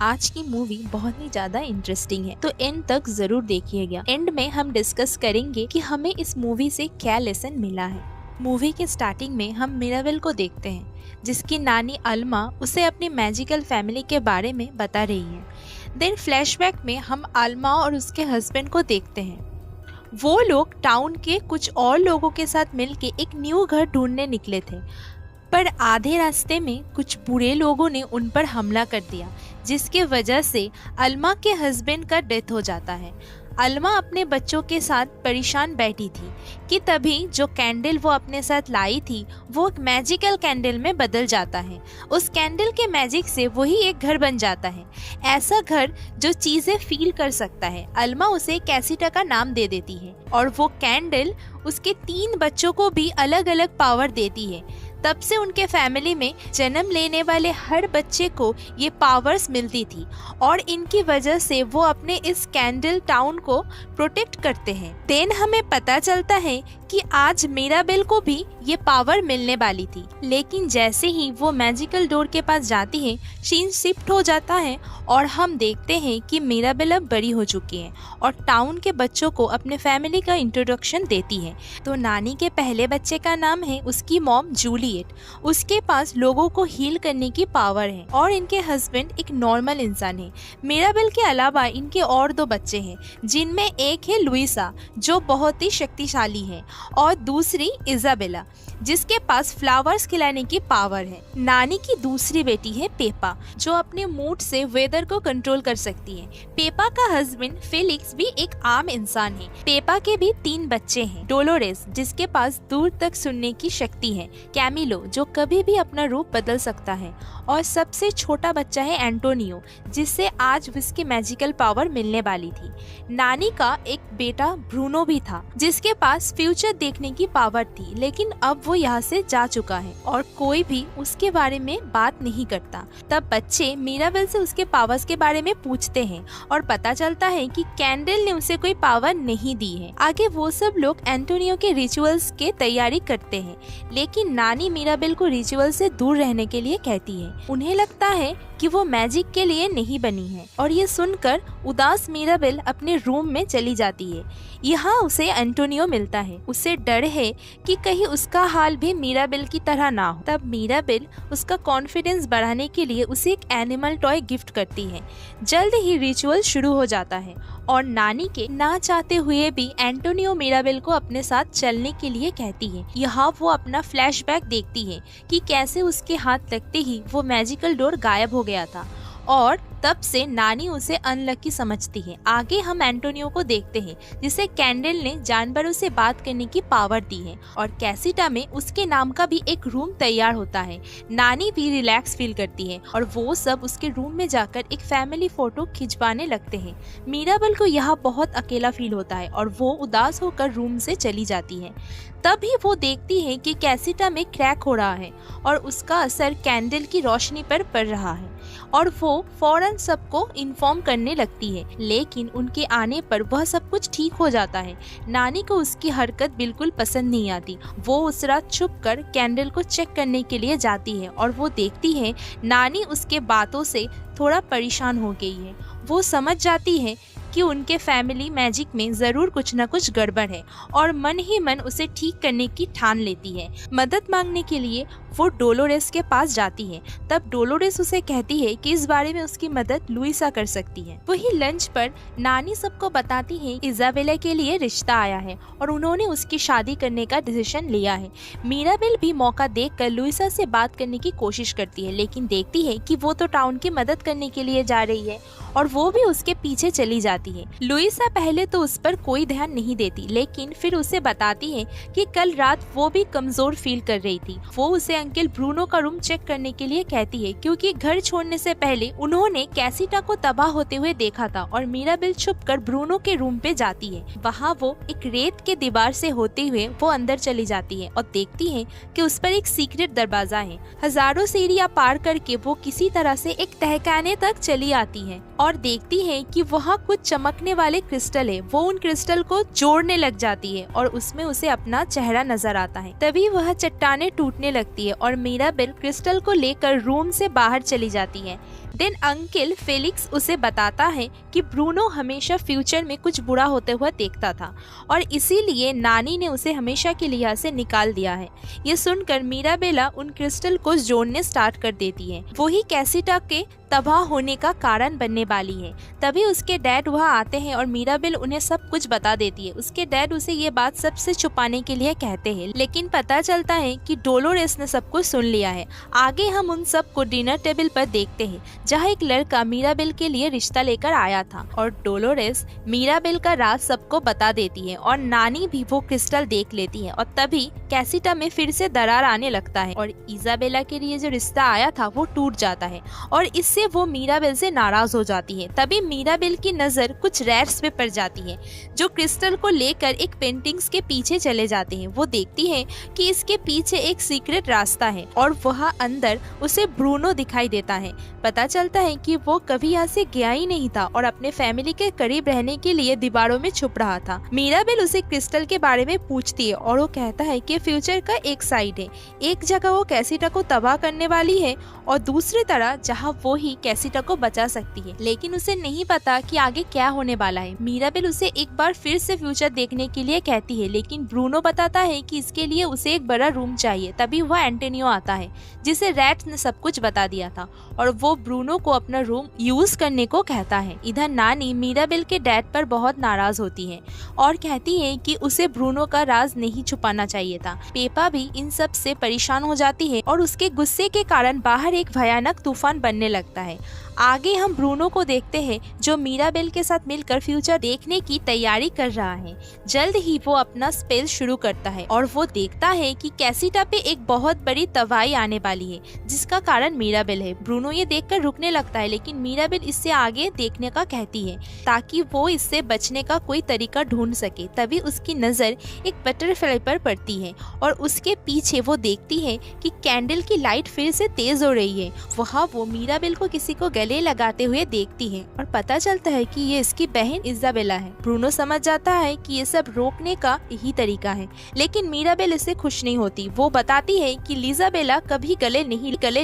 आज की मूवी बहुत ही ज्यादा इंटरेस्टिंग है, तो एंड तक जरूर देखिएगा। एंड में हम डिस्कस करेंगे कि हमें इस मूवी से क्या लेसन मिला है। मूवी के स्टार्टिंग में हम मिराबेल को देखते हैं, जिसकी नानी अल्मा उसे अपनी मैजिकल फैमिली के बारे में बता रही है। देन फ्लैशबैक में हम अल्मा और उसके हस्बैंड को देखते हैं। वो लोग टाउन के कुछ और लोगों के साथ मिलके एक न्यू घर ढूंढने निकले थे, पर आधे रास्ते में कुछ बुरे लोगों ने उन पर हमला कर दिया, जिसके वजह से अल्मा के हस्बैंड का डेथ हो जाता है। अल्मा अपने बच्चों के साथ परेशान बैठी थी कि तभी जो कैंडल वो अपने साथ लाई थी वो एक मैजिकल कैंडल में बदल जाता है। उस कैंडल के मैजिक से वही एक घर बन जाता है, ऐसा घर जो चीजें फील कर सकता है। अल्मा उसे कैसीटा का नाम दे देती है और वो कैंडल उसके 3 बच्चों को भी अलग अलग पावर देती है। तब से उनके फैमिली में जन्म लेने वाले हर बच्चे को ये पावर्स मिलती थी और इनकी वजह से वो अपने इस कैंडल टाउन को प्रोटेक्ट करते हैं। देन हमें पता चलता है कि आज मिराबेल को भी ये पावर मिलने वाली थी, लेकिन जैसे ही वो मैजिकल डोर के पास जाती है, सीन शिफ्ट हो जाता है और हम देखते हैं कि मिराबेल अब बड़ी हो चुकी है और टाउन के बच्चों को अपने फैमिली का इंट्रोडक्शन देती है। तो नानी के पहले बच्चे का नाम है उसकी मॉम जूलियट। उसके पास लोगों को हील करने की पावर है और इनके हस्बैंड एक नॉर्मल इंसान है। मिराबेल के अलावा इनके और 2 बच्चे हैं, जिनमें एक है लुइसा जो बहुत ही शक्तिशाली है और दूसरी इजाबेला जिसके पास फ्लावर्स खिलाने की पावर है। नानी की दूसरी बेटी है पेपा जो अपने मूड से वेदर को कंट्रोल कर सकती है। पेपा का हस्बैंड फेलिक्स भी एक आम इंसान है। पेपा के भी 3 बच्चे हैं, डोलोरेस जिसके पास दूर तक सुनने की शक्ति है, कैमिलो जो कभी भी अपना रूप बदल सकता है और सबसे छोटा बच्चा है एंटोनियो जिससे आज उसकी मैजिकल पावर मिलने वाली थी। नानी का एक बेटा ब्रूनो भी था जिसके पास फ्यूचर देखने की पावर थी, लेकिन अब वो यहाँ से जा चुका है और कोई भी उसके बारे में बात नहीं करता। तब बच्चे मिराबेल से उसके पावर्स के बारे में पूछते हैं और पता चलता है कि कैंडल ने उसे कोई पावर नहीं दी है। आगे वो सब लोग एंटोनियो के रिचुअल्स के तैयारी करते हैं, लेकिन नानी मिराबेल को रिचुअल से दूर रहने के लिए कहती है। उन्हें लगता है कि वो मैजिक के लिए नहीं बनी है और ये सुनकर उदास मिराबेल अपने रूम में चली जाती है। यहाँ उसे एंटोनियो मिलता है। उसे डर है कि कहीं उसका हाल भी मिराबेल की तरह ना हो। तब मिराबेल उसका कॉन्फिडेंस बढ़ाने के लिए उसे एक एनिमल टॉय गिफ्ट करती है। जल्द ही रिचुअल शुरू हो जाता है और नानी के ना चाहते हुए भी एंटोनियो मिराबेल को अपने साथ चलने के लिए कहती है। यहाँ वो अपना फ्लैशबैक देखती है कि कैसे उसके हाथ लगते ही वो मैजिकल डोर गायब हो गया था और तब से नानी उसे अनलकी समझती है। आगे हम एंटोनियो को देखते हैं जिसे कैंडल ने जानवरों से बात करने की पावर दी है और कैसीटा में उसके नाम का भी एक रूम तैयार होता है। नानी भी रिलैक्स फील करती है और वो सब उसके रूम में जाकर एक फैमिली फोटो खिंचवाने लगते हैं। मिराबेल को यहाँ बहुत अकेला फील होता है और वो उदास होकर रूम से चली जाती है। तभी वो देखती है कि कैसीटा में क्रैक हो रहा है और उसका असर कैंडल की रोशनी पर पड़ रहा है और वो फौरन सबको इन्फॉर्म करने लगती है, लेकिन उनके आने पर वह सब कुछ ठीक हो जाता है। नानी को उसकी हरकत बिल्कुल पसंद नहीं आती। वो उस रात छुप कर कैंडल को चेक करने के लिए जाती है और वो देखती है नानी उसके बातों से थोड़ा परेशान हो गई है। वो समझ जाती है कि उनके फैमिली मैजिक में जरूर कुछ न कुछ गड़बड़ है और मन ही मन उसे ठीक करने की ठान लेती है। मदद मांगने के लिए वो डोलोरेस के पास जाती है। तब डोलोरेस उसे कहती है कि इस बारे में उसकी मदद लुइसा कर सकती है। वही लंच पर नानी सबको बताती है इजाबेला के लिए रिश्ता आया है और उन्होंने उसकी शादी करने का डिसीजन लिया है। मिराबेल भी मौका देखकर लुइसा से बात करने की कोशिश करती है, लेकिन देखती है कि वो तो टाउन की मदद करने के लिए जा रही है और वो भी उसके पीछे चली जाती है। लुइसा पहले तो उस पर कोई ध्यान नहीं देती, लेकिन फिर उसे बताती है कि कल रात वो भी कमजोर फील कर रही थी। वो उसे अंकल ब्रूनो का रूम चेक करने के लिए कहती है क्योंकि घर छोड़ने से पहले उन्होंने कैसीटा को तबाह होते हुए देखा था और मिराबेल छुपकर ब्रूनो के रूम पे जाती है। वहाँ वो एक रेत के दीवार से होते हुए वो अंदर चली जाती है और देखती है कि उस पर एक सीक्रेट दरवाजा है। हजारों सीढ़ियां पार करके वो किसी तरह से एक तहखाने तक चली आती है और देखती है कि वहाँ कुछ चमकने वाले क्रिस्टल है। वो उन क्रिस्टल को जोड़ने लग जाती है और उसमें उसे अपना चेहरा नजर आता है। तभी वह चट्टानें टूटने लगती है और मिराबेल क्रिस्टल को लेकर रूम से बाहर चली जाती है। देन अंकल फेलिक्स उसे बताता है कि ब्रूनो हमेशा फ्यूचर में कुछ बुरा होते हुए देखता था और इसीलिए नानी ने उसे हमेशा के लिए यहाँ से निकाल दिया है। ये सुनकर मीराबेला उन क्रिस्टल को जोड़ने स्टार्ट कर देती है। वही कैसिटा के तबाह होने का कारण बनने वाली है। तभी उसके डैड वहाँ आते हैं और मीराबेल उन्हें सब कुछ बता देती है। उसके डैड उसे ये बात सबसे छुपाने के लिए कहते हैं, लेकिन पता चलता है कि डोलोरेस ने सब कुछ सुन लिया है। आगे हम उन सब को डिनर टेबल पर देखते हैं, जहाँ एक लड़का मीराबेल के लिए रिश्ता लेकर आया था और डोलोरेस मीराबेल का राज सबको बता देती है और नानी भी वो क्रिस्टल देख लेती है और तभी कैसिटा में फिर से दरार आने लगता है और इजाबेला के लिए जो रिश्ता आया था वो टूट जाता है और इससे वो मीराबेल से नाराज हो जाती है। तभी मीराबेल की नजर कुछ रैट्स पे पड़ जाती है जो क्रिस्टल को लेकर एक पेंटिंग्स के पीछे चले जाते हैं। वो देखती है कि इसके पीछे एक सीक्रेट रास्ता है और वहाँ अंदर उसे ब्रूनो दिखाई देता है। पता चलता है कि वो कभी यहाँ से गया ही नहीं था और अपने फैमिली के करीब रहने के लिए दीवारों में छुप रहा था। मीराबेल उसे क्रिस्टल के बारे में पूछती है और वो कहता है कि फ्यूचर का एक साइड है, एक जगह वो कैसिटा को तबाह करने वाली है और दूसरी तरह जहाँ वो ही कैसिटा को बचा सकती है, लेकिन उसे नहीं पता कि आगे क्या होने वाला है। मीराबेल उसे एक बार फिर से फ्यूचर देखने के लिए कहती है, लेकिन ब्रूनो बताता है कि इसके लिए उसे एक बड़ा रूम चाहिए। तभी वह एंटोनियो आता है जिसे रैट्स ने सब कुछ बता दिया था और वो ब्रूनो को अपना रूम यूज करने को कहता है। इधर नानी मीराबेल के डैड पर बहुत नाराज होती है और कहती है कि उसे ब्रूनो का राज नहीं छुपाना चाहिए था। पेपा भी इन सब से परेशान हो जाती है और उसके गुस्से के कारण बाहर एक भयानक तूफान बनने लगता है। आगे हम ब्रूनो को देखते हैं जो मीराबेल के साथ मिलकर फ्यूचर देखने की तैयारी कर रहा है। जल्द ही वो अपना स्पेल शुरू करता है और वो देखता है कि कैसिटा पे एक बहुत बड़ी तबाही आने वाली है जिसका कारण मीराबेल है। ब्रूनो ये देखकर रुकने लगता है, लेकिन मीराबेल इससे आगे देखने का कहती है ताकि वो इससे बचने का कोई तरीका ढूंढ सके। तभी उसकी नजर एक बटरफ्लाई पर पड़ती है और उसके पीछे वो देखती है कि कैंडल की लाइट फिर से तेज हो रही है। वहाँ वो मीराबेल को किसी को गले लगाते हुए देखती है और पता चलता है कि ये इसकी बहन इजाबेला है। ब्रूनो समझ जाता है कि ये सब रोकने का यही तरीका है, लेकिन मीराबेल इससे खुश नहीं होती। वो बताती है कि इजाबेला कभी गले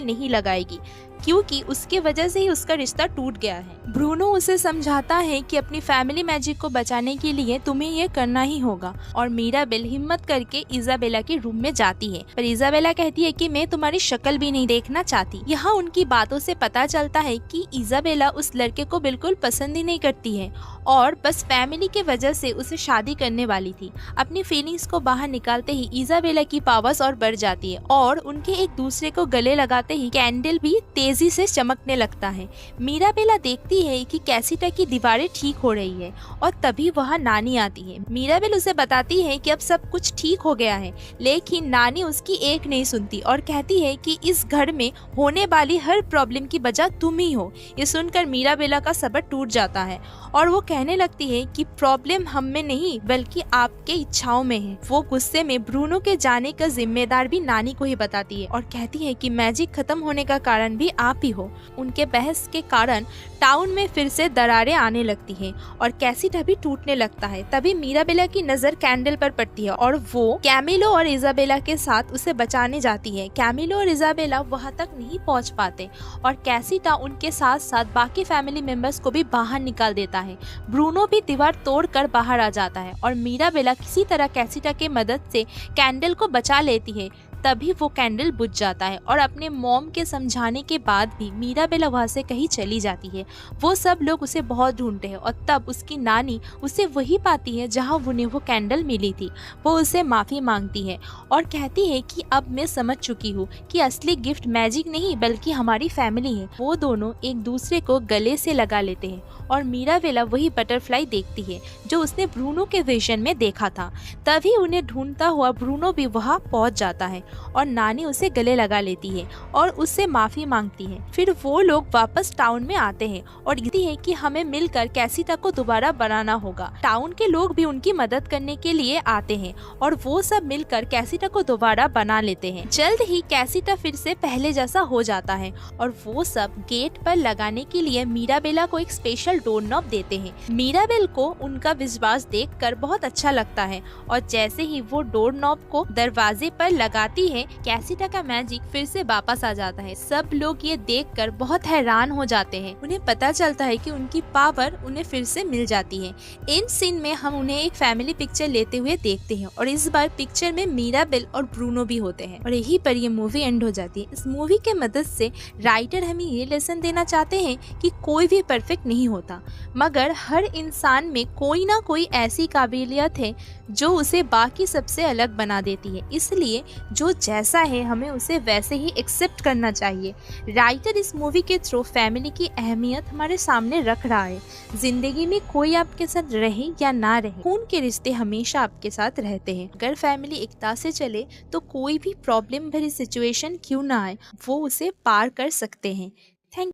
नहीं लगाएगी क्योंकि उसके वजह से ही उसका रिश्ता टूट गया है। ब्रूनो उसे समझाता है कि अपनी फैमिली मैजिक को बचाने के लिए तुम्हें ये करना ही होगा और मीराबेल हिम्मत करके इजाबेला के रूम में जाती है, पर इजाबेला कहती है कि मैं तुम्हारी शक्ल भी नहीं देखना चाहती। यहाँ उनकी बातों से पता चलता है कि इजाबेला उस लड़के को बिल्कुल पसंद ही नहीं करती है और बस फैमिली के वजह से उसे शादी करने वाली थी। अपनी फीलिंग्स को बाहर निकालते ही इजाबेला की पावर्स और बढ़ जाती है और उनके एक दूसरे को गले लगाते ही कैंडल भी तेजी से चमकने लगता है। मीराबेला देखती है कि कैसिटा की दीवारें ठीक हो रही है और तभी वहाँ नानी आती है। मीराबेल उसे बताती है कि अब सब कुछ ठीक हो गया है, लेकिन नानी उसकी एक नहीं सुनती और कहती है कि इस घर में होने वाली हर प्रॉब्लम की वजह तुम ही हो। ये सुनकर मीराबेला का सब्र टूट जाता है और वो कहने लगती है कि प्रॉब्लम हम में नहीं बल्कि आपके इच्छाओं में है। वो गुस्से में ब्रूनो के जाने का जिम्मेदार भी नानी को ही बताती है और कहती है कि मैजिक खत्म होने का कारण भी आप ही हो। उनके बहस के कारण टाउन में फिर से दरारें आने लगती हैं और कैसिटा भी टूटने लगता है। तभी मीराबेला की नजर कैंडल पर पड़ती है और वो कैमिलो और इजाबेला के साथ उसे बचाने जाती है। कैमिलो और इजाबेला वहां तक नहीं पहुंच पाते और कैसिटा उनके साथ साथ बाकी फैमिली मेंबर्स को भी बाहर निकाल देता है। ब्रूनो भी दीवार तोड़कर बाहर आ जाता है और मीराबेला किसी तरह कैसिटा की मदद से कैंडल को बचा लेती है। तभी वो कैंडल बुझ जाता है और अपने मॉम के समझाने के बाद भी मीराबेला वहाँ से कहीं चली जाती है। वो सब लोग उसे बहुत ढूंढते हैं और तब उसकी नानी उसे वही पाती है जहाँ उन्हें वो कैंडल मिली थी। वो उसे माफ़ी मांगती है और कहती है कि अब मैं समझ चुकी हूँ कि असली गिफ्ट मैजिक नहीं बल्कि हमारी फैमिली है। वो दोनों एक दूसरे को गले से लगा लेते हैं और मीराबेला वही बटरफ्लाई देखती है जो उसने ब्रूनो के विजन में देखा था। तभी उन्हें ढूंढता हुआ ब्रूनो भी वहाँ पहुँच जाता है और नानी उसे गले लगा लेती है और उससे माफी मांगती है। फिर वो लोग वापस टाउन में आते हैं और कहती है कि हमें मिलकर कैसिटा को दोबारा बनाना होगा। टाउन के लोग भी उनकी मदद करने के लिए आते हैं और वो सब मिलकर कैसिटा को दोबारा बना लेते हैं। जल्द ही कैसिटा फिर से पहले जैसा हो जाता है और वो सब गेट पर लगाने के लिए मीराबेला को एक स्पेशल डोर नॉब देते हैं। मीराबेल को उनका विश्वास देखकर बहुत अच्छा लगता है और जैसे ही वो डोर नॉब को दरवाजे पर लगाती होती है कैसिटा का मैजिक फिर से वापस आ जाता है। सब लोग ये देखकर बहुत हैरान हो जाते हैं। उन्हें पता चलता है कि उनकी पावर उन्हें फिर से मिल जाती है। इन सीन में हम उन्हें एक फैमिली पिक्चर लेते हुए देखते हैं और इस बार पिक्चर में मीराबेल और ब्रूनो भी होते हैं और यहीं पर ये मूवी एंड हो जाती है। इस मूवी के मदद से राइटर हमें ये लेसन देना चाहते हैं कि कोई भी परफेक्ट नहीं होता, मगर हर इंसान में कोई ना कोई ऐसी काबिलियत है जो उसे बाकी सबसे अलग बना देती है। इसलिए जो जैसा है हमें उसे वैसे ही एक्सेप्ट करना चाहिए। राइटर इस मूवी के थ्रू फैमिली की अहमियत हमारे सामने रख रहा है। जिंदगी में कोई आपके साथ रहे या ना रहे, खून के रिश्ते हमेशा आपके साथ रहते हैं। अगर फैमिली एकता से चले तो कोई भी प्रॉब्लम भरी सिचुएशन क्यों ना आए, वो उसे पार कर सकते हैं।